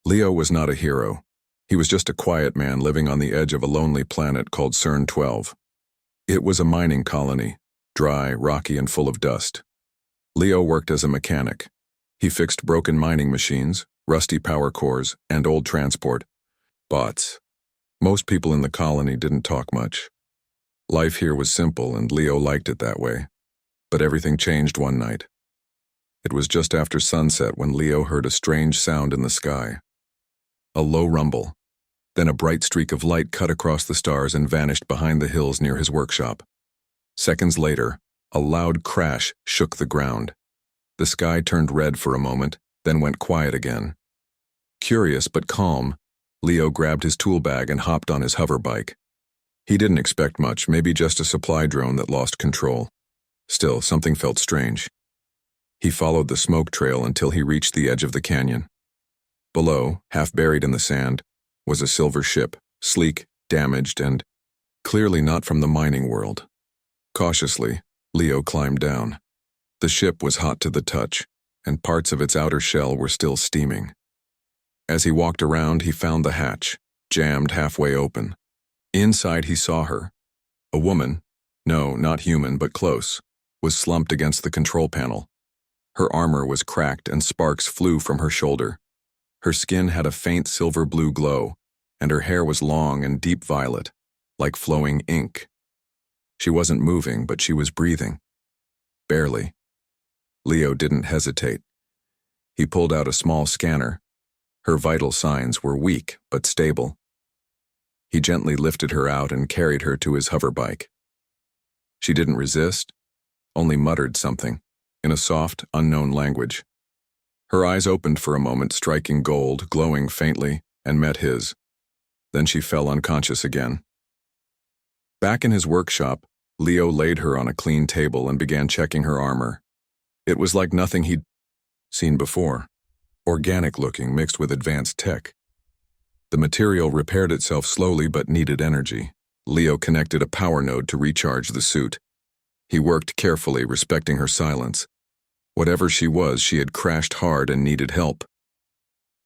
Leo was not a hero. He was just a quiet man living on the edge of a lonely planet called CERN-12. It was a mining colony, dry, rocky, and full of dust. Leo worked as a mechanic. He fixed broken mining machines, rusty power cores, and old transport bots. Most people in the colony didn't talk much. Life here was simple, and Leo liked it that way. But everything changed one night. It was just after sunset when Leo heard a strange sound in the sky. A low rumble. Then a bright streak of light cut across the stars and vanished behind the hills near his workshop. Seconds later, a loud crash shook the ground. The sky turned red for a moment, then went quiet again. Curious but calm, Leo grabbed his tool bag and hopped on his hover bike. He didn't expect much, maybe just a supply drone that lost control. Still, something felt strange. He followed the smoke trail until he reached the edge of the canyon. Below, half buried in the sand, was a silver ship, sleek, damaged, and clearly not from the mining world. Cautiously, Leo climbed down. The ship was hot to the touch, and parts of its outer shell were still steaming. As he walked around, he found the hatch, jammed halfway open. Inside he saw her. A woman, no, not human, but close, was slumped against the control panel. Her armor was cracked and sparks flew from her shoulder. Her skin had a faint silver-blue glow, and her hair was long and deep violet, like flowing ink. She wasn't moving, but she was breathing. Barely. Leo didn't hesitate. He pulled out a small scanner. Her vital signs were weak but stable. He gently lifted her out and carried her to his hover bike. She didn't resist, only muttered something, in a soft, unknown language. Her eyes opened for a moment, striking gold, glowing faintly, and met his. Then she fell unconscious again. Back in his workshop, Leo laid her on a clean table and began checking her armor. It was like nothing he'd seen before. Organic-looking, mixed with advanced tech. The material repaired itself slowly but needed energy. Leo connected a power node to recharge the suit. He worked carefully, respecting her silence. Whatever she was, she had crashed hard and needed help.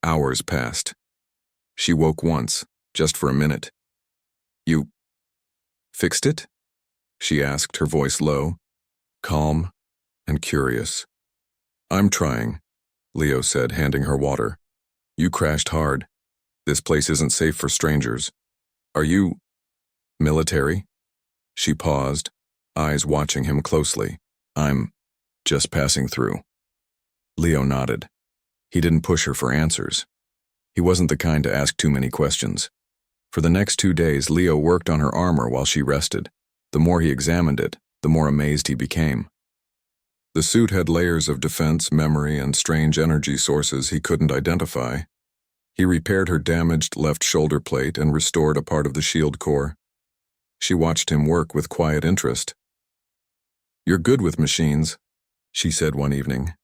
Hours passed. She woke once, just for a minute. "You fixed it?" she asked, her voice low, calm and curious. "I'm trying," Leo said, handing her water. "You crashed hard. This place isn't safe for strangers. Are you military?" She paused, eyes watching him closely. "I'm just passing through." Leo nodded. He didn't push her for answers. He wasn't the kind to ask too many questions. For the next 2 days, Leo worked on her armor while she rested. The more he examined it, the more amazed he became. The suit had layers of defense, memory, and strange energy sources he couldn't identify. He repaired her damaged left shoulder plate and restored a part of the shield core. She watched him work with quiet interest. "You're good with machines," she said one evening.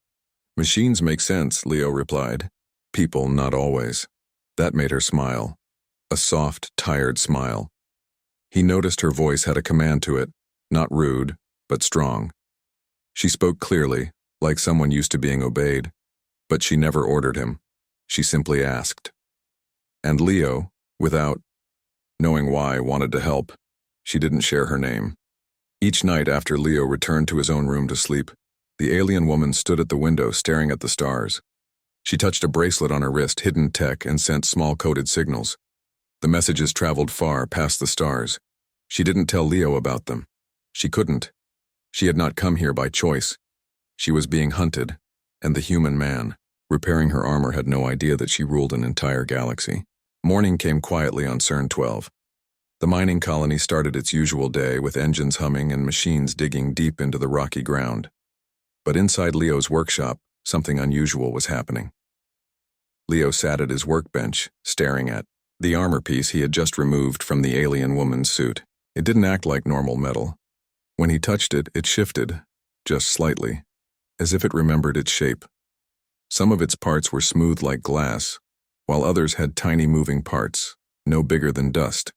"Machines make sense," Leo replied. "People, not always." That made her smile. A soft, tired smile. He noticed her voice had a command to it, not rude, but strong. She spoke clearly, like someone used to being obeyed, but she never ordered him. She simply asked. And Leo, without knowing why, wanted to help. She didn't share her name. Each night after Leo returned to his own room to sleep, the alien woman stood at the window staring at the stars. She touched a bracelet on her wrist, hidden tech, and sent small coded signals. The messages traveled far past the stars. She didn't tell Leo about them. She couldn't. She had not come here by choice. She was being hunted, and the human man, repairing her armor, had no idea that she ruled an entire galaxy. Morning came quietly on CERN-12. The mining colony started its usual day with engines humming and machines digging deep into the rocky ground. But inside Leo's workshop, something unusual was happening. Leo sat at his workbench, staring at the armor piece he had just removed from the alien woman's suit. It didn't act like normal metal. When he touched it, it shifted, just slightly, as if it remembered its shape. Some of its parts were smooth like glass, while others had tiny moving parts, no bigger than dust.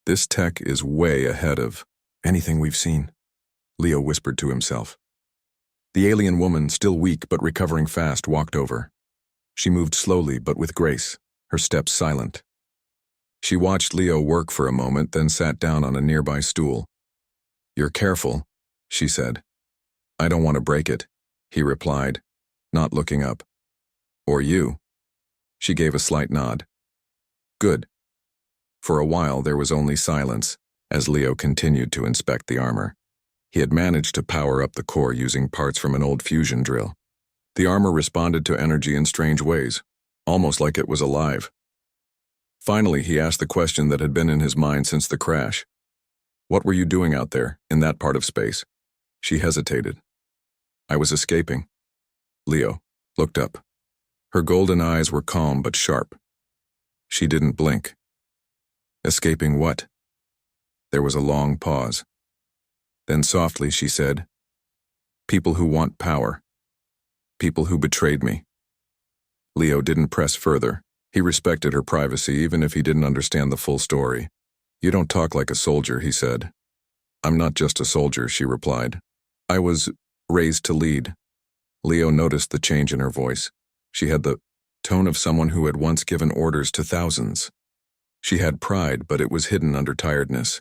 "This tech is way ahead of anything we've seen," Leo whispered to himself. The alien woman, still weak but recovering fast, walked over. She moved slowly but with grace, her steps silent. She watched Leo work for a moment, then sat down on a nearby stool. "You're careful," she said. "I don't want to break it," he replied, not looking up. "Or you?" She gave a slight nod. "Good." For a while there was only silence, as Leo continued to inspect the armor. He had managed to power up the core using parts from an old fusion drill. The armor responded to energy in strange ways, almost like it was alive. Finally, he asked the question that had been in his mind since the crash. "What were you doing out there, in that part of space?" She hesitated. "I was escaping." Leo looked up. Her golden eyes were calm but sharp. She didn't blink. "Escaping what?" There was a long pause. Then softly she said, "People who want power. People who betrayed me." Leo didn't press further. He respected her privacy even if he didn't understand the full story. "You don't talk like a soldier," he said. "I'm not just a soldier," she replied. "I was raised to lead." Leo noticed the change in her voice. She had the tone of someone who had once given orders to thousands. She had pride, but it was hidden under tiredness.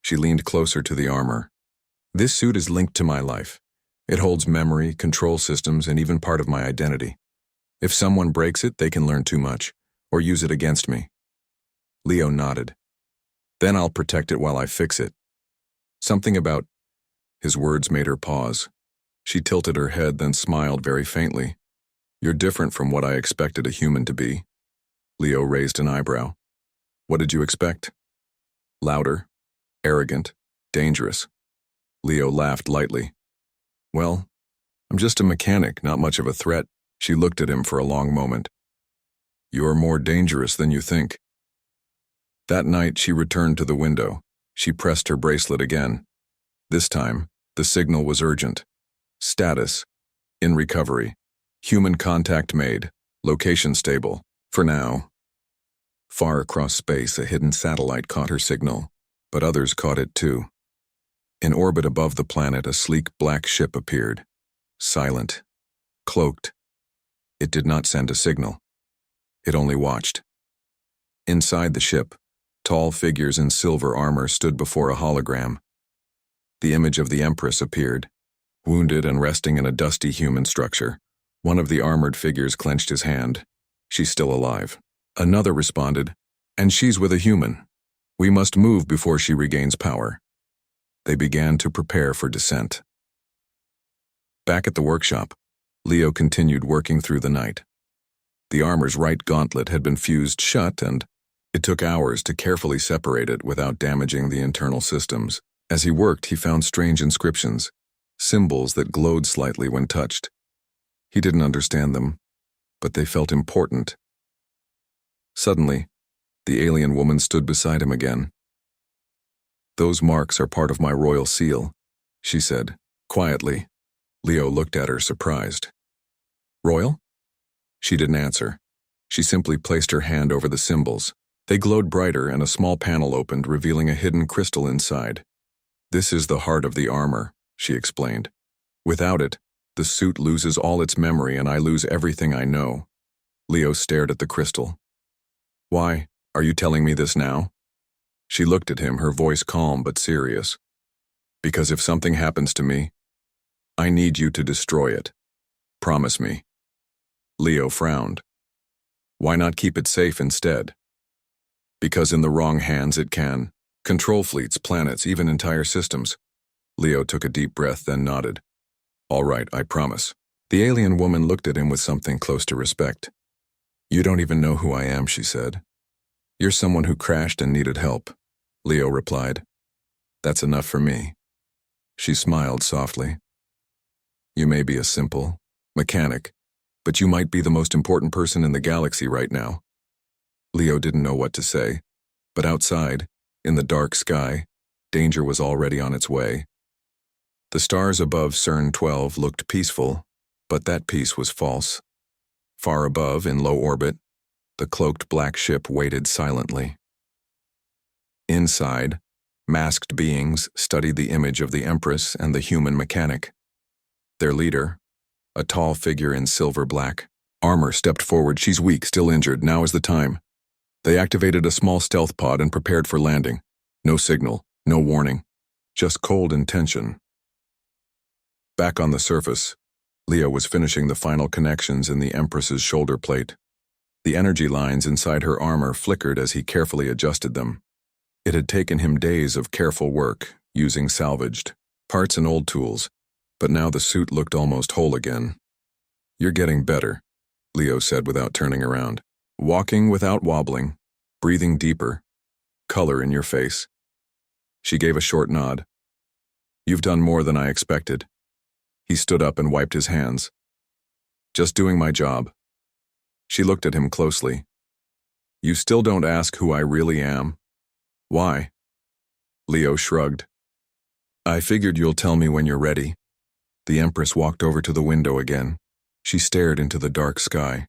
She leaned closer to the armor. "This suit is linked to my life. It holds memory, control systems, and even part of my identity. If someone breaks it, they can learn too much, or use it against me." Leo nodded. "Then I'll protect it while I fix it." Something about his words made her pause. She tilted her head, then smiled very faintly. "You're different from what I expected a human to be." Leo raised an eyebrow. "What did you expect?" "Louder, arrogant, dangerous." Leo laughed lightly. "Well, I'm just a mechanic, not much of a threat." She looked at him for a long moment. "You're more dangerous than you think." That night she returned to the window. She pressed her bracelet again. This time, the signal was urgent. Status: in recovery. Human contact made. Location stable. For now. Far across space, a hidden satellite caught her signal, but others caught it too. In orbit above the planet, a sleek black ship appeared. Silent. Cloaked. It did not send a signal. It only watched. Inside the ship, tall figures in silver armor stood before a hologram. The image of the Empress appeared, wounded and resting in a dusty human structure. One of the armored figures clenched his hand. "She's still alive." Another responded, "And she's with a human. We must move before she regains power." They began to prepare for descent. Back at the workshop, Leo continued working through the night. The armor's right gauntlet had been fused shut, and it took hours to carefully separate it without damaging the internal systems. As he worked, he found strange inscriptions, symbols that glowed slightly when touched. He didn't understand them, but they felt important. Suddenly, the alien woman stood beside him again. "Those marks are part of my royal seal," she said, quietly. Leo looked at her, surprised. "Royal?" She didn't answer. She simply placed her hand over the symbols. They glowed brighter, and a small panel opened, revealing a hidden crystal inside. "This is the heart of the armor," she explained. "Without it, the suit loses all its memory and I lose everything I know." Leo stared at the crystal. "Why, are you telling me this now?" She looked at him, her voice calm but serious. "Because if something happens to me, I need you to destroy it. Promise me." Leo frowned. "Why not keep it safe instead?" "Because in the wrong hands it can. Control fleets, planets, even entire systems." Leo took a deep breath, then nodded. "All right, I promise." The alien woman looked at him with something close to respect. "You don't even know who I am," she said. "You're someone who crashed and needed help," Leo replied. "That's enough for me." She smiled softly. "You may be a simple mechanic, but you might be the most important person in the galaxy right now." Leo didn't know what to say, but outside, in the dark sky, danger was already on its way. The stars above CERN-12 looked peaceful, but that peace was false. Far above, in low orbit, the cloaked black ship waited silently. Inside, masked beings studied the image of the Empress and the human mechanic. Their leader, a tall figure in silver black, Armor stepped forward. She's weak, still injured. Now is the time. They activated a small stealth pod and prepared for landing. No signal, no warning. Just cold intention. Back on the surface, Leo was finishing the final connections in the Empress's shoulder plate. The energy lines inside her armor flickered as he carefully adjusted them. It had taken him days of careful work, using salvaged parts and old tools, but now the suit looked almost whole again. "You're getting better," Leo said without turning around. "Walking without wobbling, breathing deeper, color in your face." She gave a short nod. "You've done more than I expected." He stood up and wiped his hands. "Just doing my job." She looked at him closely. "You still don't ask who I really am?" "Why?" Leo shrugged. "I figured you'll tell me when you're ready." The Empress walked over to the window again. She stared into the dark sky.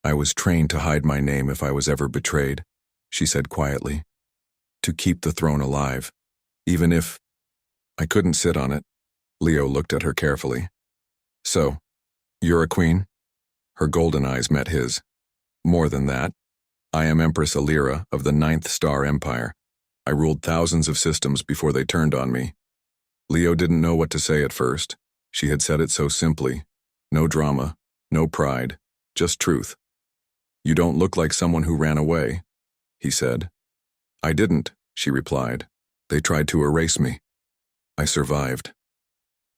"I was trained to hide my name if I was ever betrayed," she said quietly. "To keep the throne alive, even if I couldn't sit on it." Leo looked at her carefully. "So, you're a queen?" Her golden eyes met his. "More than that. I am Empress Alira of the 9th Star Empire. I ruled thousands of systems before they turned on me." Leo didn't know what to say at first. She had said it so simply. No drama, no pride, just truth. "You don't look like someone who ran away," he said. "I didn't," she replied. "They tried to erase me. I survived."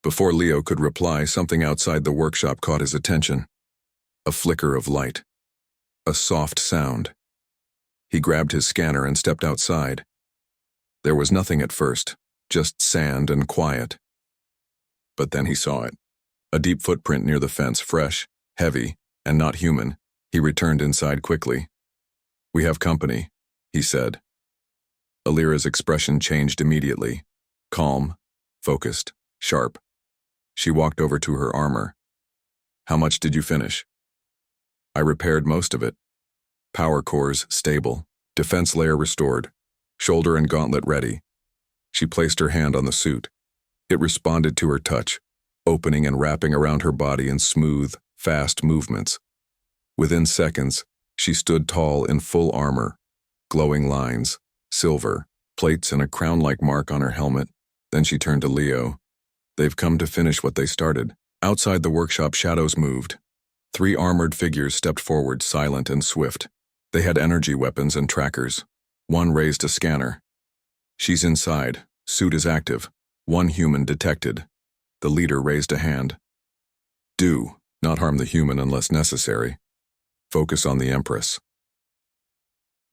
Before Leo could reply, something outside the workshop caught his attention. A flicker of light. A soft sound. He grabbed his scanner and stepped outside. There was nothing at first, just sand and quiet. But then he saw it. A deep footprint near the fence, fresh, heavy, and not human. He returned inside quickly. "We have company," he said. Alira's expression changed immediately. Calm, focused, sharp. She walked over to her armor. "How much did you finish?" "I repaired most of it. Power cores stable, defense layer restored, shoulder and gauntlet ready." She placed her hand on the suit. It responded to her touch, opening and wrapping around her body in smooth, fast movements. Within seconds, she stood tall in full armor, glowing lines, silver, plates and a crown-like mark on her helmet. Then she turned to Leo. "They've come to finish what they started." Outside the workshop, shadows moved. 3 armored figures stepped forward, silent and swift. They had energy weapons and trackers. One raised a scanner. "She's inside. Suit is active. 1 human detected." The leader raised a hand. "Do not harm the human unless necessary. Focus on the Empress."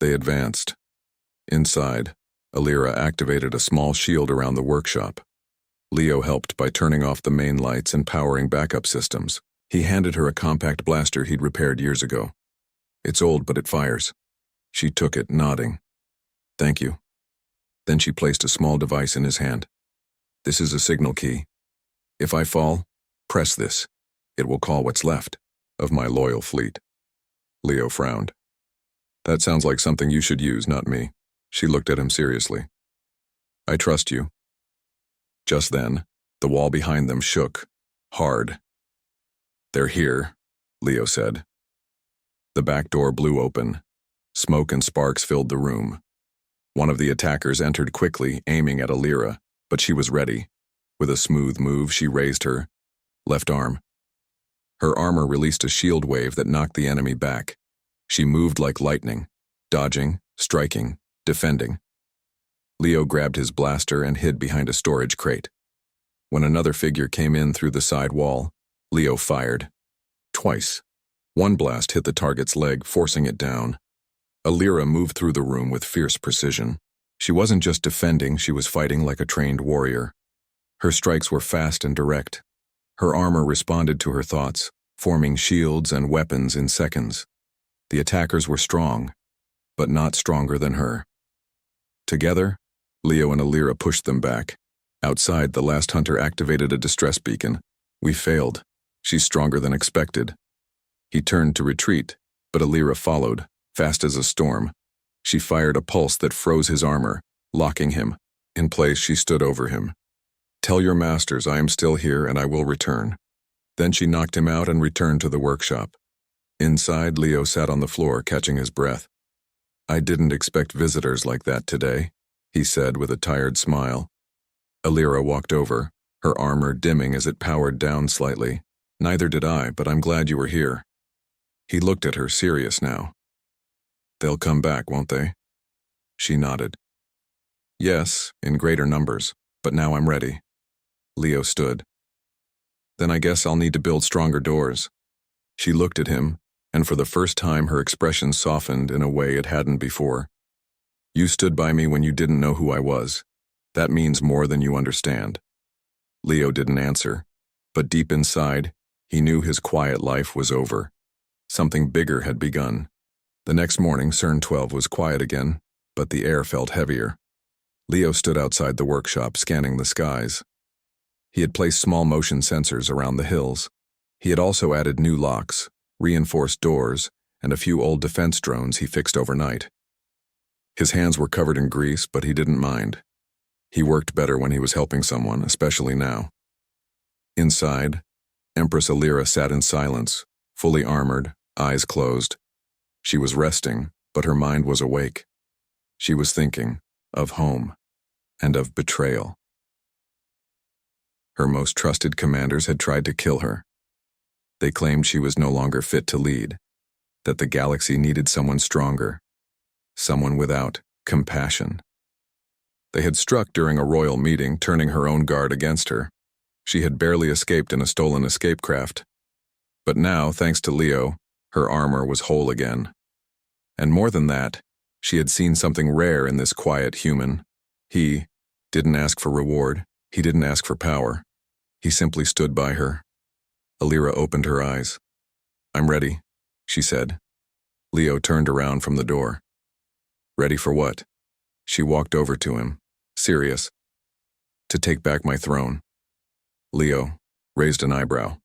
They advanced. Inside, Alira activated a small shield around the workshop. Leo helped by turning off the main lights and powering backup systems. He handed her a compact blaster he'd repaired years ago. "It's old, but it fires." She took it, nodding. "Thank you." Then she placed a small device in his hand. "This is a signal key. If I fall, press this. It will call what's left of my loyal fleet." Leo frowned. "That sounds like something you should use, not me." She looked at him seriously. "I trust you." Just then, the wall behind them shook, hard. "They're here," Leo said. The back door blew open. Smoke and sparks filled the room. One of the attackers entered quickly, aiming at Alira, but she was ready. With a smooth move, she raised her left arm. Her armor released a shield wave that knocked the enemy back. She moved like lightning, dodging, striking, defending. Leo grabbed his blaster and hid behind a storage crate. When another figure came in through the side wall, Leo fired. Twice. One blast hit the target's leg, forcing it down. Alira moved through the room with fierce precision. She wasn't just defending, she was fighting like a trained warrior. Her strikes were fast and direct. Her armor responded to her thoughts, forming shields and weapons in seconds. The attackers were strong, but not stronger than her. Together, Leo and Alira pushed them back. Outside, the last hunter activated a distress beacon. "We failed. She's stronger than expected." He turned to retreat, but Alira followed, fast as a storm. She fired a pulse that froze his armor, locking him. In place, she stood over him. "Tell your masters I am still here and I will return." Then she knocked him out and returned to the workshop. Inside, Leo sat on the floor, catching his breath. "I didn't expect visitors like that today," he said with a tired smile. Alira walked over, her armor dimming as it powered down slightly. "Neither did I, but I'm glad you were here." He looked at her, serious now. "They'll come back, won't they?" She nodded. "Yes, in greater numbers, but now I'm ready." Leo stood. "Then I guess I'll need to build stronger doors." She looked at him, and for the first time her expression softened in a way it hadn't before. "You stood by me when you didn't know who I was. That means more than you understand." Leo didn't answer, but deep inside, he knew his quiet life was over. Something bigger had begun. The next morning, CERN-12 was quiet again, but the air felt heavier. Leo stood outside the workshop, scanning the skies. He had placed small motion sensors around the hills. He had also added new locks, reinforced doors, and a few old defense drones he fixed overnight. His hands were covered in grease, but he didn't mind. He worked better when he was helping someone, especially now. Inside, Empress Alira sat in silence, fully armored, eyes closed. She was resting, but her mind was awake. She was thinking of home and of betrayal. Her most trusted commanders had tried to kill her. They claimed she was no longer fit to lead, that the galaxy needed someone stronger, someone without compassion. They had struck during a royal meeting, turning her own guard against her. She had barely escaped in a stolen escape craft. But now, thanks to Leo, her armor was whole again. And more than that, she had seen something rare in this quiet human. He didn't ask for reward. He didn't ask for power. He simply stood by her. Alira opened her eyes. "I'm ready," she said. Leo turned around from the door. "Ready for what?" She walked over to him, serious. "To take back my throne." Leo raised an eyebrow.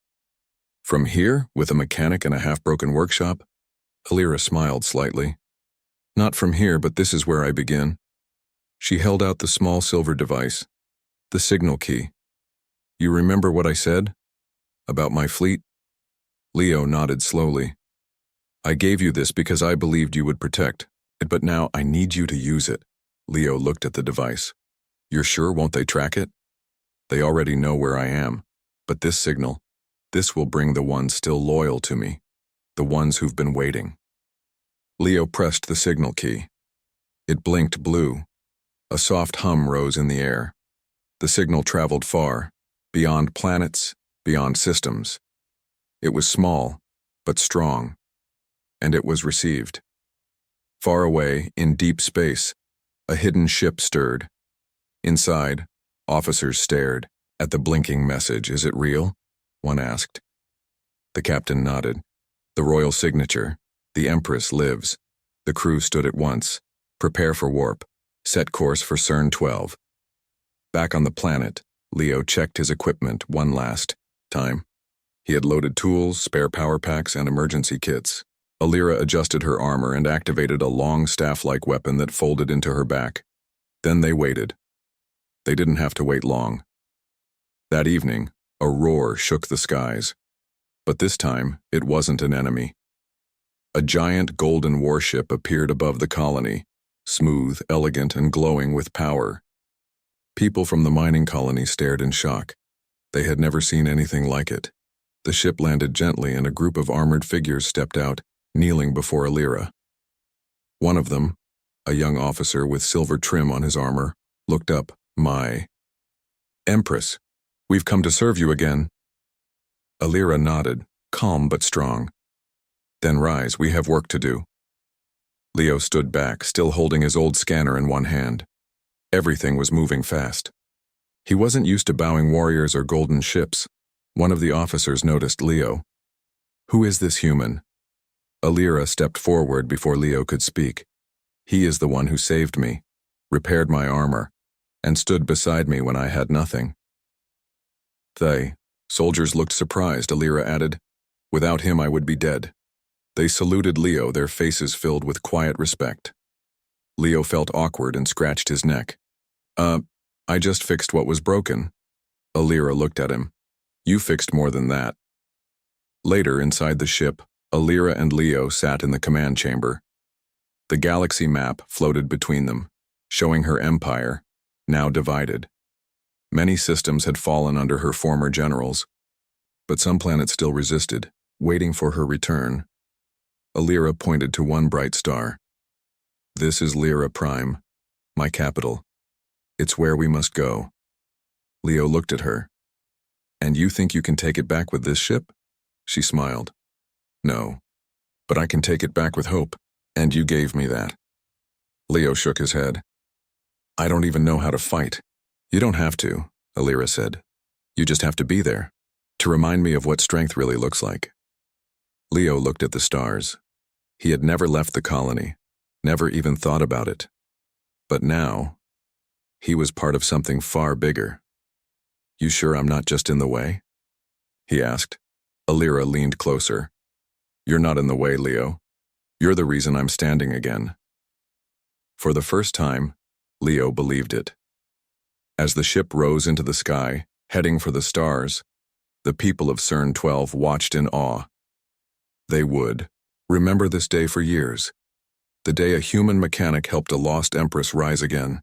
"From here, with a mechanic and a half-broken workshop?" Alira smiled slightly. "Not from here, but this is where I begin." She held out the small silver device, the signal key. "You remember what I said? About my fleet?" Leo nodded slowly. "I gave you this because I believed you would protect it, but now I need you to use it." Leo looked at the device. "You're sure won't they track it?" "They already know where I am, but this signal, this will bring the ones still loyal to me, the ones who've been waiting." Leo pressed the signal key. It blinked blue. A soft hum rose in the air. The signal traveled far, beyond planets, beyond systems. It was small, but strong, and it was received. Far away, in deep space, a hidden ship stirred. Inside, officers stared at the blinking message. "Is it real?" one asked. The captain nodded. "The royal signature. The Empress lives." The crew stood at once. "Prepare for warp. Set course for CERN-12. Back on the planet, Leo checked his equipment one last time. He had loaded tools, spare power packs, and emergency kits. Alira adjusted her armor and activated a long staff-like weapon that folded into her back. Then they waited. They didn't have to wait long. That evening, a roar shook the skies. But this time, it wasn't an enemy. A giant golden warship appeared above the colony, smooth, elegant, and glowing with power. People from the mining colony stared in shock. They had never seen anything like it. The ship landed gently and a group of armored figures stepped out, kneeling before Alira. One of them, a young officer with silver trim on his armor, looked up. "My Empress, we've come to serve you again." Alira nodded, calm but strong. "Then rise, we have work to do." Leo stood back, still holding his old scanner in one hand. Everything was moving fast. He wasn't used to bowing warriors or golden ships. One of the officers noticed Leo. "Who is this human?" Alira stepped forward before Leo could speak. "He is the one who saved me, repaired my armor, and stood beside me when I had nothing." "They." Soldiers looked surprised, Alira added. "Without him I would be dead." They saluted Leo, their faces filled with quiet respect. Leo felt awkward and scratched his neck. I just fixed what was broken." Alira looked at him. "You fixed more than that." Later, inside the ship, Alira and Leo sat in the command chamber. The galaxy map floated between them, showing her empire, now divided. Many systems had fallen under her former generals, but some planets still resisted, waiting for her return. Alira pointed to one bright star. "This is Lyra Prime, my capital. It's where we must go." Leo looked at her. "And you think you can take it back with this ship?" She smiled. "No, but I can take it back with hope, and you gave me that." Leo shook his head. "I don't even know how to fight." "You don't have to," Alira said. "You just have to be there, to remind me of what strength really looks like." Leo looked at the stars. He had never left the colony, never even thought about it. But now, he was part of something far bigger. "You sure I'm not just in the way?" he asked. Alira leaned closer. "You're not in the way, Leo. You're the reason I'm standing again." For the first time, Leo believed it. As the ship rose into the sky, heading for the stars, the people of CERN-12 watched in awe. They would remember this day for years, the day a human mechanic helped a lost empress rise again,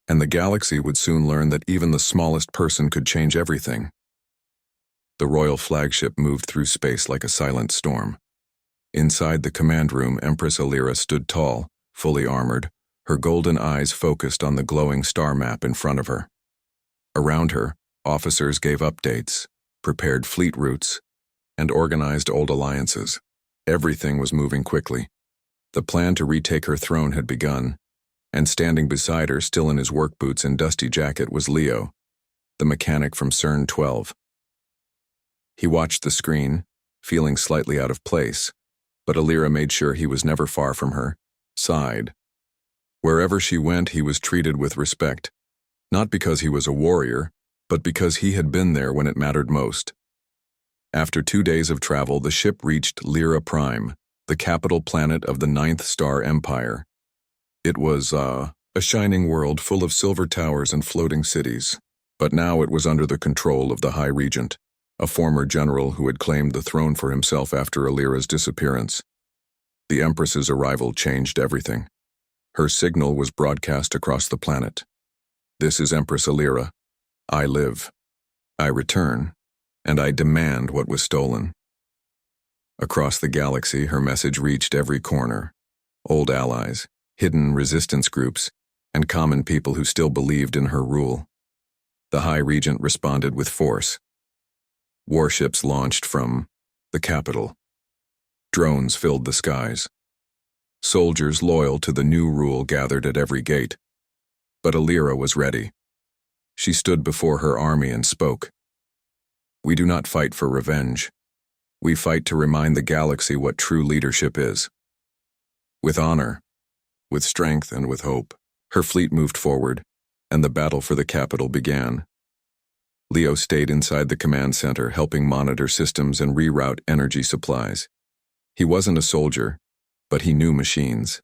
and the galaxy would soon learn that even the smallest person could change everything. The royal flagship moved through space like a silent storm. Inside the command room, Empress Alira stood tall, fully armored, her golden eyes focused on the glowing star map in front of her. Around her, officers gave updates, prepared fleet routes, and organized old alliances. Everything was moving quickly. The plan to retake her throne had begun, and standing beside her, still in his work boots and dusty jacket, was Leo, the mechanic from CERN-12. He watched the screen, feeling slightly out of place, but Alira made sure he was never far from her, sighed. Wherever she went, he was treated with respect, not because he was a warrior, but because he had been there when it mattered most. After 2 days of travel, the ship reached Lyra Prime, the capital planet of the 9th Star Empire. It was, a shining world full of silver towers and floating cities, but now it was under the control of the High Regent, a former general who had claimed the throne for himself after Alira's disappearance. The Empress's arrival changed everything. Her signal was broadcast across the planet. "This is Empress Alira. I live. I return. And I demand what was stolen." Across the galaxy, her message reached every corner. Old allies, hidden resistance groups, and common people who still believed in her rule. The High Regent responded with force. Warships launched from the capital. Drones filled the skies. Soldiers loyal to the new rule gathered at every gate. But Alira was ready. She stood before her army and spoke. "We do not fight for revenge. We fight to remind the galaxy what true leadership is." With honor, with strength, and with hope, her fleet moved forward, and the battle for the capital began. Leo stayed inside the command center, helping monitor systems and reroute energy supplies. He wasn't a soldier, but he knew machines.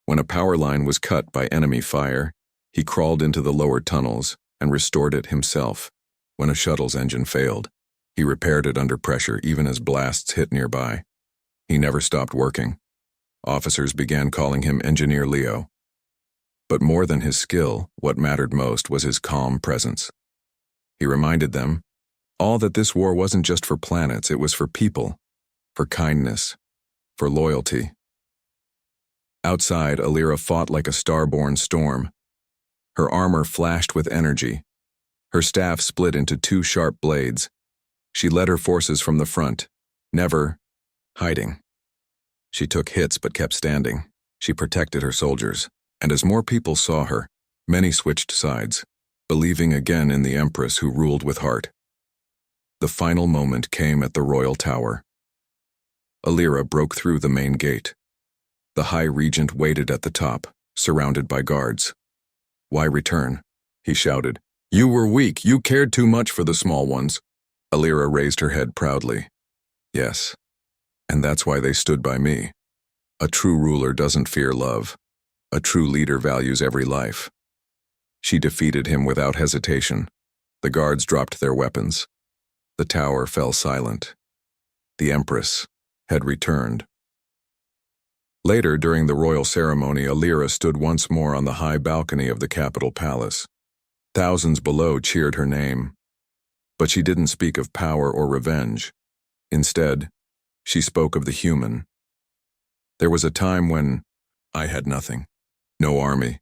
When a power line was cut by enemy fire, he crawled into the lower tunnels and restored it himself. When a shuttle's engine failed, he repaired it under pressure even as blasts hit nearby. He never stopped working. Officers began calling him Engineer Leo. But more than his skill, what mattered most was his calm presence. He reminded them, all that this war wasn't just for planets, it was for people, for kindness, for loyalty. Outside, Alira fought like a star-born storm. Her armor flashed with energy. Her staff split into 2 sharp blades. She led her forces from the front, never hiding. She took hits but kept standing. She protected her soldiers, and as more people saw her, many switched sides, believing again in the Empress who ruled with heart. The final moment came at the Royal Tower. Alira broke through the main gate. The High Regent waited at the top, surrounded by guards. "Why return?" he shouted. "You were weak. You cared too much for the small ones." Alira raised her head proudly. "Yes, and that's why they stood by me. A true ruler doesn't fear love. A true leader values every life." She defeated him without hesitation. The guards dropped their weapons. The tower fell silent. The Empress had returned. Later, during the royal ceremony, Alira stood once more on the high balcony of the capital palace. Thousands below cheered her name, but she didn't speak of power or revenge. Instead, she spoke of the human. There was a time when I had nothing. No army,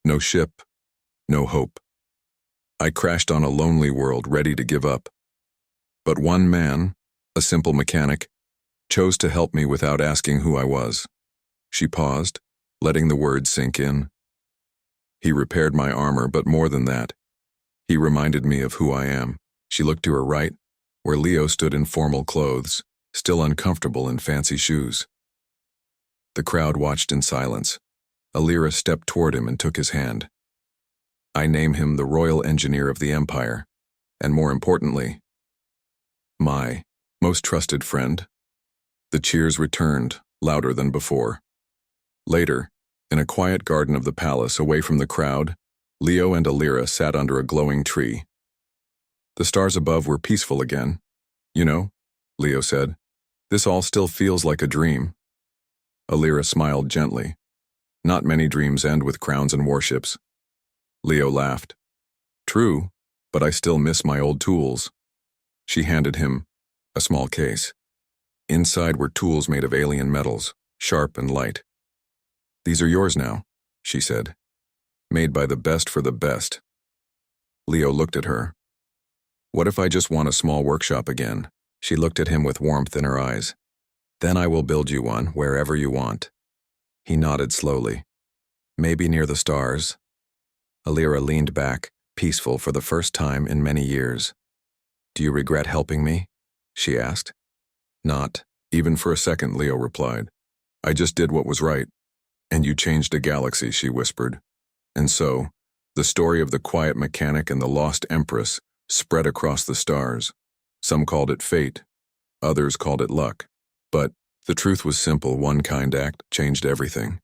no ship, no hope. I crashed on a lonely world, ready to give up. But one man, a simple mechanic, chose to help me without asking who I was. She paused, letting the words sink in. He repaired my armor, but more than that, he reminded me of who I am. She looked to her right, where Leo stood in formal clothes, still uncomfortable in fancy shoes. The crowd watched in silence. Alira stepped toward him and took his hand. I name him the Royal Engineer of the Empire, and more importantly, my most trusted friend. The cheers returned, louder than before. Later, in a quiet garden of the palace away from the crowd, Leo and Alira sat under a glowing tree. The stars above were peaceful again. You know, Leo said, this all still feels like a dream. Alira smiled gently. Not many dreams end with crowns and warships. Leo laughed. True, but I still miss my old tools. She handed him a small case. Inside were tools made of alien metals, sharp and light. These are yours now, she said. Made by the best for the best. Leo looked at her. What if I just want a small workshop again? She looked at him with warmth in her eyes. Then I will build you one wherever you want. He nodded slowly. Maybe near the stars. Alira leaned back, peaceful for the first time in many years. Do you regret helping me? She asked. Not, even for a second, Leo replied. I just did what was right. And you changed a galaxy, she whispered. And so, the story of the quiet mechanic and the lost empress spread across the stars. Some called it fate, others called it luck. But the truth was simple: one kind act changed everything.